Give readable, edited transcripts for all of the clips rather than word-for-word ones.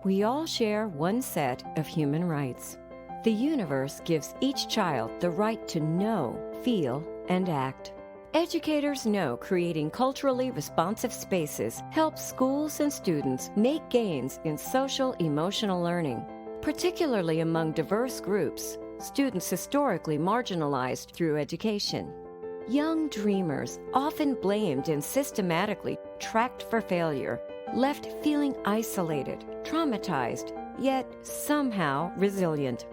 We all share one set of human rights. The universe gives each child the right to know, feel, and act. Educators know creating culturally responsive spaces helps schools and students make gains in social-emotional learning, particularly among diverse groups, students historically marginalized through education. Young dreamers, often blamed and systematically tracked for failure, left feeling isolated, traumatized, yet somehow resilient.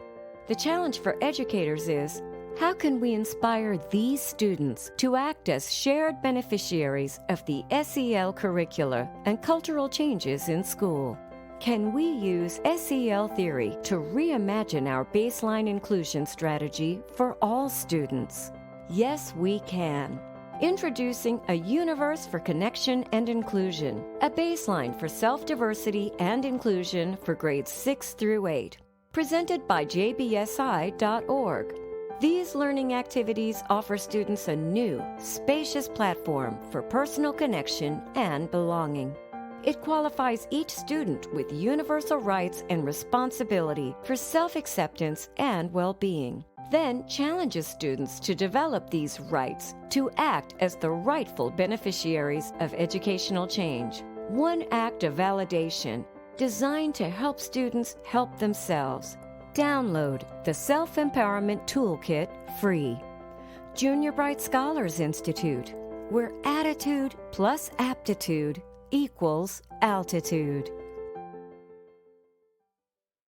The challenge for educators is, how can we inspire these students to act as shared beneficiaries of the SEL curricula and cultural changes in school? Can we use SEL theory to reimagine our baseline inclusion strategy for all students? Yes, we can. Introducing a universe for connection and inclusion, a baseline for self-diversity and inclusion for grades 6 through 8. Presented by jbsi.org. These learning activities offer students a new, spacious platform for personal connection and belonging. It qualifies each student with universal rights and responsibility for self-acceptance and well-being, then challenges students to develop these rights to act as the rightful beneficiaries of educational change. One act of validation designed to help students help themselves. Download the Self-Empowerment Toolkit free. Junior Bright Scholars Institute, where attitude plus aptitude equals altitude.